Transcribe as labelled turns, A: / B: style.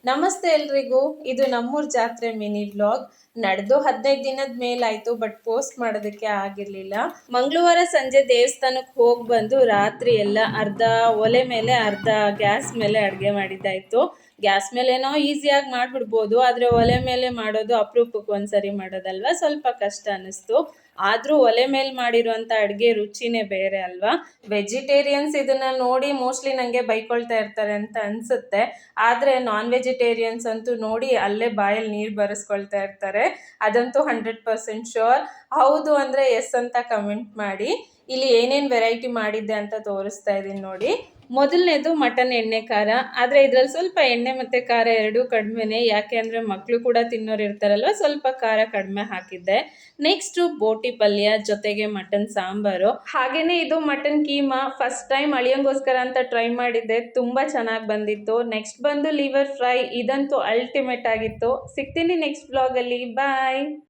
A: ನಮಸ್ತೆ ಎಲ್ರಿಗೂ. ಇದು ನಮ್ಮೂರ್ ಜಾತ್ರೆ ಮಿನಿ ವ್ಲಾಗ್. ನಡೆದು 15 ದಿನದ ಮೇಲಾಯ್ತು, ಬಟ್ ಪೋಸ್ಟ್ ಮಾಡೋದಕ್ಕೆ ಆಗಿರ್ಲಿಲ್ಲ. ಮಂಗಳವಾರ ಸಂಜೆ ದೇವಸ್ಥಾನಕ್ಕೆ ಹೋಗಿ ಬಂದು ರಾತ್ರಿ ಎಲ್ಲ ಅರ್ಧ ಒಲೆ ಮೇಲೆ ಅರ್ಧ ಗ್ಯಾಸ್ ಮೇಲೆ ಅಡುಗೆ ಮಾಡಿದ್ದಾಯ್ತು. ಗ್ಯಾಸ್ ಮೇಲೇನೋ ಈಸಿಯಾಗಿ ಮಾಡಿಬಿಡ್ಬೋದು, ಆದರೆ ಒಲೆ ಮೇಲೆ ಮಾಡೋದು ಅಪರೂಪಕ್ಕೆ ಒಂದ್ಸರಿ ಮಾಡೋದಲ್ವಾ, ಸ್ವಲ್ಪ ಕಷ್ಟ ಅನ್ನಿಸ್ತು. ಆದರೂ ಒಲೆ ಮೇಲೆ ಮಾಡಿರುವಂಥ ಅಡುಗೆ ರುಚಿನೇ ಬೇರೆ ಅಲ್ವಾ. ವೆಜಿಟೇರಿಯನ್ಸ್ ಇದನ್ನು ನೋಡಿ ಮೋಸ್ಟ್ಲಿ ನನಗೆ ಬೈಕೊಳ್ತಾ ಇರ್ತಾರೆ ಅಂತ ಅನಿಸುತ್ತೆ. ಆದರೆ ನಾನ್ ವೆಜಿಟೇರಿಯನ್ಸ್ ಅಂತೂ ನೋಡಿ ಅಲ್ಲೇ ಬಾಯಲ್ಲಿ ನೀರು ಬರೆಸ್ಕೊಳ್ತಾ ಇರ್ತಾರೆ. ಅದಂತೂ 100% ಶೋರ್. ಹೌದು ಅಂದರೆ ಎಸ್ ಅಂತ ಕಮೆಂಟ್ ಮಾಡಿ. ಇಲ್ಲಿ ಏನೇನು ವೆರೈಟಿ ಮಾಡಿದ್ದೆ ಅಂತ ತೋರಿಸ್ತಾ ಇದ್ದೀನಿ ನೋಡಿ. ಮೊದಲನೇದು ಮಟನ್ ಎಣ್ಣೆ ಖಾರ. ಆದರೆ ಇದರಲ್ಲಿ ಸ್ವಲ್ಪ ಎಣ್ಣೆ ಮತ್ತು ಖಾರ ಎರಡೂ ಕಡಿಮೆನೇ, ಯಾಕೆ ಅಂದರೆ ಮಕ್ಕಳು ಕೂಡ ತಿನ್ನೋರು ಇರ್ತಾರಲ್ವ, ಸ್ವಲ್ಪ ಖಾರ ಕಡಿಮೆ ಹಾಕಿದ್ದೆ. ನೆಕ್ಸ್ಟು ಬೋಟಿ ಪಲ್ಯ ಜೊತೆಗೆ ಮಟನ್ ಸಾಂಬಾರು. ಹಾಗೆಯೇ ಇದು ಮಟನ್ ಕೀಮಾ. ಫಸ್ಟ್ ಟೈಮ್ ಅಳಿಯಂಗೋಸ್ಕರ ಅಂತ ಟ್ರೈ ಮಾಡಿದ್ದೆ, ತುಂಬ ಚೆನ್ನಾಗಿ ಬಂದಿತ್ತು. ನೆಕ್ಸ್ಟ್ ಬಂದು ಲಿವರ್ ಫ್ರೈ. ಇದಂತೂ ಅಲ್ಟಿಮೇಟ್ ಆಗಿತ್ತು. ಸಿಗ್ತೀನಿ ನೆಕ್ಸ್ಟ್ ಬ್ಲಾಗಲ್ಲಿ. ಬಾಯ್.